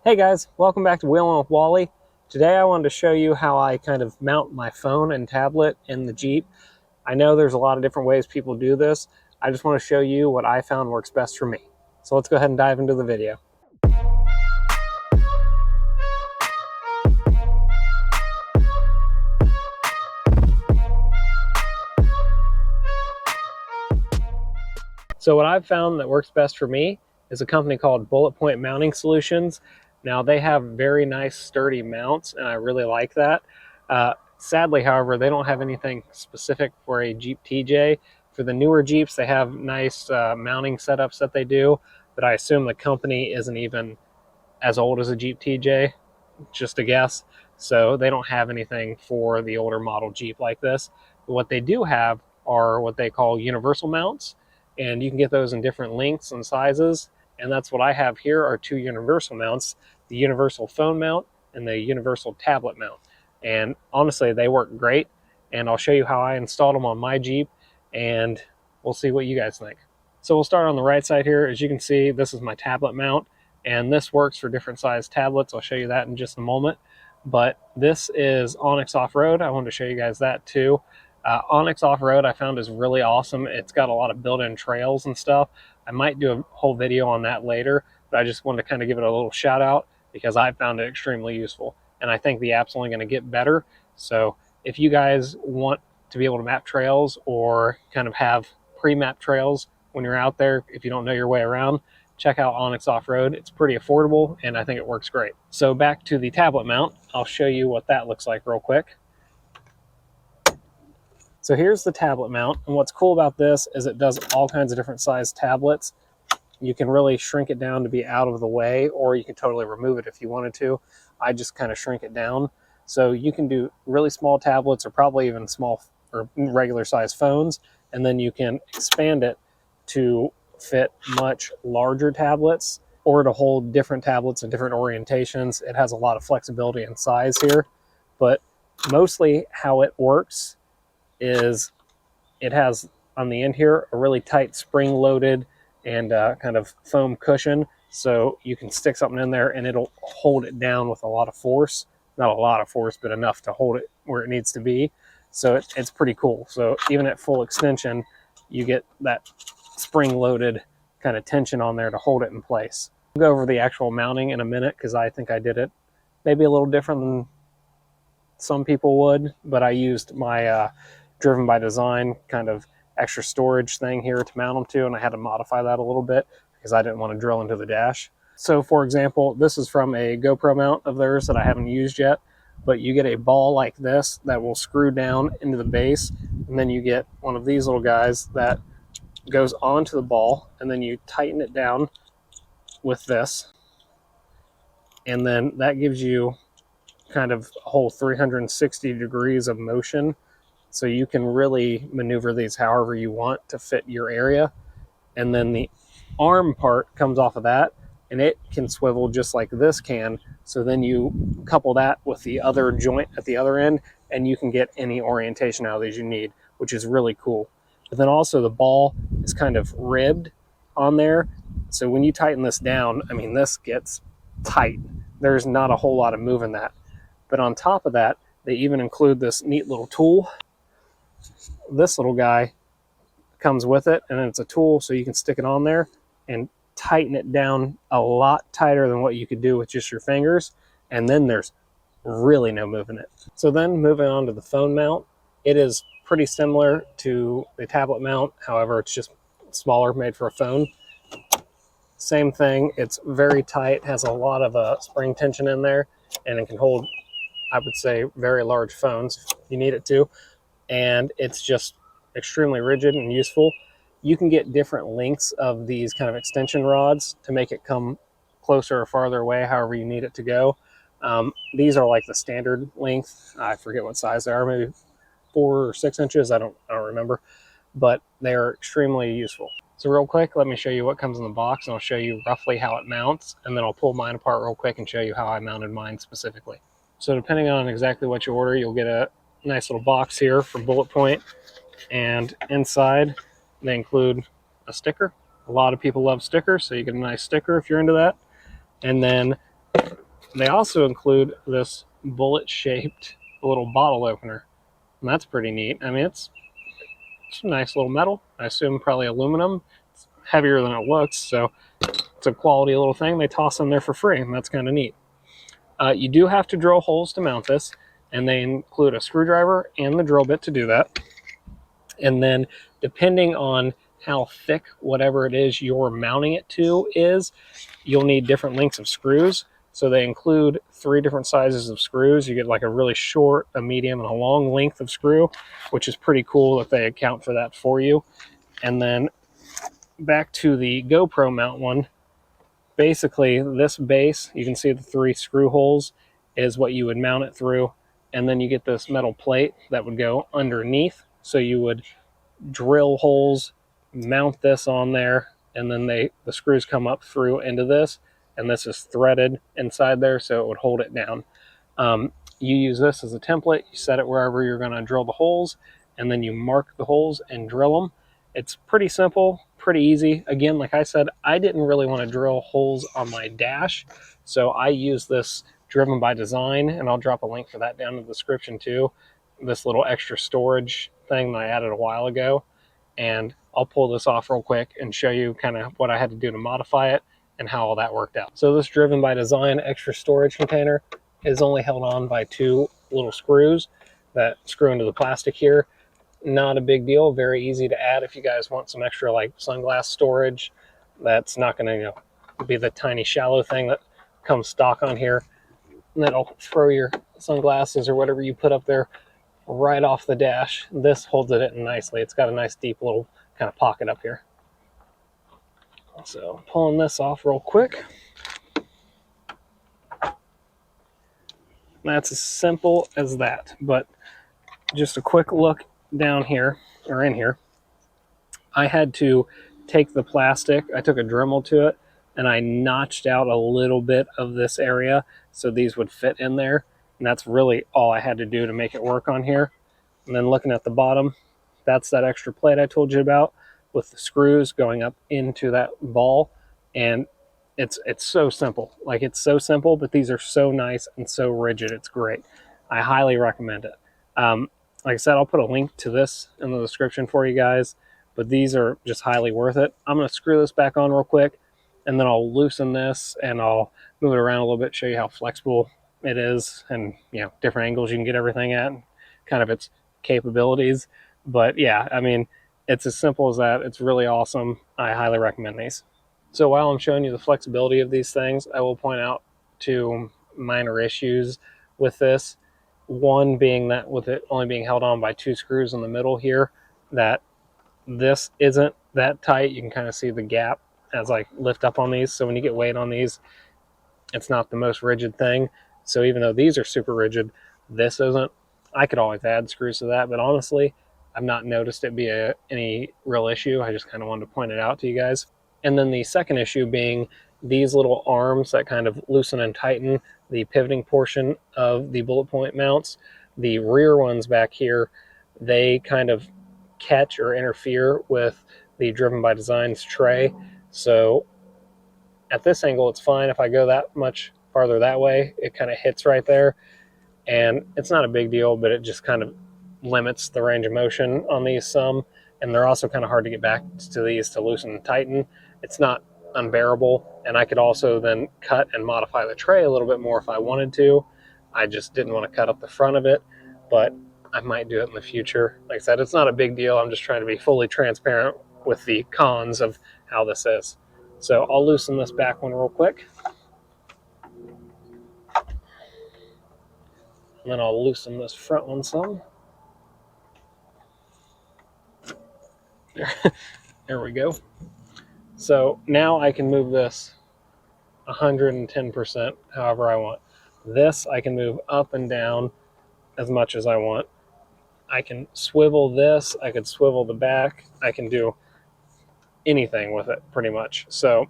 Hey guys, welcome back to Wheelin' with Wally. Today I wanted to show you how I kind of mount my phone and tablet in the Jeep. I know there's a lot of different ways people do this. I just want to show you what I found works best for me. So let's go ahead and dive into the video. So what I've found that works best for me is a company called Bulletpoint Mounting Solutions. Now they have very nice sturdy mounts and I really like that. Sadly, however, they don't have anything specific for a Jeep TJ. For the newer Jeeps, they have nice mounting setups that they do, but I assume the company isn't even as old as a Jeep TJ, just a guess. So they don't have anything for the older model Jeep like this. But what they do have are what they call universal mounts, and you can get those in different lengths and sizes. And that's what I have here are two universal mounts, the universal phone mount and the universal tablet mount. And honestly, they work great. And I'll show you how I installed them on my Jeep and we'll see what you guys think. So we'll start on the right side here. As you can see, this is my tablet mount and this works for different size tablets. I'll show you that in just a moment. But this is Onyx Off-Road. I wanted to show you guys that too. Onyx Off-Road I found is really awesome. It's got a lot of built-in trails and stuff. I might do a whole video on that later, but I just wanted to kind of give it a little shout out because I found it extremely useful. And I think the app's only going to get better. So if you guys want to be able to map trails or kind of have pre-map trails when you're out there, if you don't know your way around, check out Onyx Off-Road. It's pretty affordable and I think it works great. So back to the tablet mount, I'll show you what that looks like real quick. So here's the tablet mount, and what's cool about this is it does all kinds of different size tablets. You can really shrink it down to be out of the way, or you can totally remove it if you wanted to. I just kind of shrink it down. So you can do really small tablets or probably even small or regular size phones, and then you can expand it to fit much larger tablets or to hold different tablets in different orientations. It has a lot of flexibility and size here, but mostly how it works is it has on the end here a really tight spring loaded and kind of foam cushion, so you can stick something in there and it'll hold it down with a lot of force. Not a lot of force, but enough to hold it where it needs to be. So it's pretty cool. So even at full extension, you get that spring loaded kind of tension on there to hold it in place. We'll go over the actual mounting in a minute because I think I did it maybe a little different than some people would, but I used my Driven by Design kind of extra storage thing here to mount them to, and I had to modify that a little bit because I didn't want to drill into the dash. So for example, this is from a GoPro mount of theirs that I haven't used yet, but you get a ball like this that will screw down into the base, and then you get one of these little guys that goes onto the ball, and then you tighten it down with this, and then that gives you kind of a whole 360 degrees of motion. So you can really maneuver these however you want to fit your area. And then the arm part comes off of that and it can swivel just like this can. So then you couple that with the other joint at the other end and you can get any orientation out of these you need, which is really cool. But then also the ball is kind of ribbed on there. So when you tighten this down, I mean, this gets tight. There's not a whole lot of moving that. But on top of that, they even include this neat little tool. This little guy comes with it, and it's a tool so you can stick it on there and tighten it down a lot tighter than what you could do with just your fingers, and then there's really no moving it. So then moving on to the phone mount, it is pretty similar to the tablet mount, however it's just smaller, made for a phone. Same thing, it's very tight, has a lot of spring tension in there, and it can hold, I would say, very large phones if you need it to. And it's just extremely rigid and useful. You can get different lengths of these kind of extension rods to make it come closer or farther away, however you need it to go. These are like the standard length. I forget what size they are, maybe 4 or 6 inches. I don't remember, but they are extremely useful. So real quick, let me show you what comes in the box, and I'll show you roughly how it mounts, and then I'll pull mine apart real quick and show you how I mounted mine specifically. So depending on exactly what you order, you'll get a nice little box here from Bullet Point, and inside they include a sticker. A lot of people love stickers, so you get a nice sticker if you're into that. And then They also include this bullet-shaped little bottle opener, and that's pretty neat. I mean, it's a nice little metal. I assume probably aluminum. It's heavier than it looks, so it's a quality little thing. They toss them there for free, and that's kind of neat. You do have to drill holes to mount this, and they include a screwdriver and the drill bit to do that. And then depending on how thick whatever it is you're mounting it to is, you'll need different lengths of screws. So they include 3 different sizes of screws. You get like a really short, a medium, and a long length of screw, which is pretty cool that they account for that for you. And then back to the GoPro mount one, basically this base, you can see the 3 screw holes is what you would mount it through. And then you get this metal plate that would go underneath. So you would drill holes, mount this on there, and then the screws come up through into this, and this is threaded inside there so it would hold it down. You use this as a template, you set it wherever you're going to drill the holes, and then you mark the holes and drill them. It's pretty simple, pretty easy. Again, like I said, I didn't really want to drill holes on my dash, so I use this Driven by Design, and I'll drop a link for that down in the description too. This little extra storage thing that I added a while ago, and I'll pull this off real quick and show you kind of what I had to do to modify it and how all that worked out. So this Driven by Design extra storage container is only held on by 2 little screws that screw into the plastic here. Not a big deal, very easy to add if you guys want some extra like sunglass storage. That's not going to be the tiny shallow thing that comes stock on here. And that'll throw your sunglasses or whatever you put up there right off the dash. This holds it in nicely. It's got a nice deep little kind of pocket up here. So pulling this off real quick. That's as simple as that. But just a quick look down here, or in here, I had to take the plastic, I took a Dremel to it, and I notched out a little bit of this area so these would fit in there. And that's really all I had to do to make it work on here. And then looking at the bottom, that's that extra plate I told you about with the screws going up into that ball. And it's so simple. Like, it's so simple, but these are so nice and so rigid. It's great. I highly recommend it. Like I said, I'll put a link to this in the description for you guys, but these are just highly worth it. I'm going to screw this back on real quick, and then I'll loosen this and I'll move it around a little bit, show you how flexible it is, and different angles you can get everything at, and kind of its capabilities. But yeah, I mean, it's as simple as that. It's really awesome. I highly recommend these. So while I'm showing you the flexibility of these things, I will point out 2 minor issues with this. One being that with it only being held on by 2 screws in the middle here, that this isn't that tight. You can kind of see the gap as I lift up on these. So when you get weight on these, it's not the most rigid thing. So even though these are super rigid, this isn't. I could always add screws to that, but honestly, I've not noticed it be any real issue. I just kind of wanted to point it out to you guys. And then the second issue being these little arms that kind of loosen and tighten the pivoting portion of the Bulletpoint mounts. The rear ones back here, they kind of catch or interfere with the Driven by Design's tray. So at this angle, it's fine. If I go that much farther that way, it kind of hits right there. And it's not a big deal, but it just kind of limits the range of motion on these some. And they're also kind of hard to get back to these to loosen and tighten. It's not unbearable. And I could also then cut and modify the tray a little bit more if I wanted to. I just didn't want to cut up the front of it, but I might do it in the future. Like I said, it's not a big deal. I'm just trying to be fully transparent with the cons of how this is. So I'll loosen this back one real quick. And then I'll loosen this front one some. There we go. So now I can move this 110% however I want. This I can move up and down as much as I want. I can swivel this, I could swivel the back, I can do anything with it pretty much. So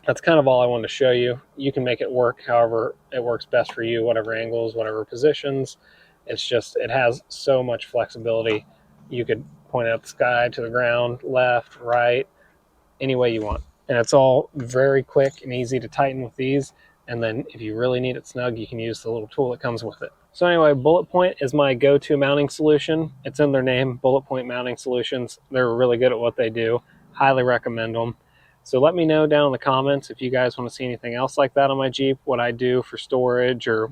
that's kind of all I wanted to show you. You can make it work however it works best for you, whatever angles, whatever positions. It's just, it has so much flexibility. You could point it up the sky, to the ground, left, right, any way you want. And it's all very quick and easy to tighten with these. And then if you really need it snug, you can use the little tool that comes with it. So anyway, Bulletpoint is my go-to mounting solution. It's in their name, Bulletpoint Mounting Solutions. They're really good at what they do. Highly recommend them. So let me know down in the comments if you guys want to see anything else like that on my Jeep, what I do for storage, or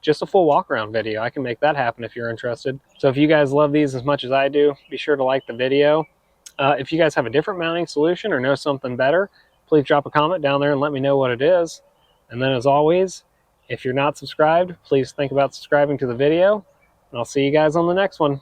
just a full walk around video. I can make that happen if you're interested. So if you guys love these as much as I do, be sure to like the video. If you guys have a different mounting solution or know something better, please drop a comment down there and let me know what it is. And then as always, if you're not subscribed, please think about subscribing to the video, and I'll see you guys on the next one.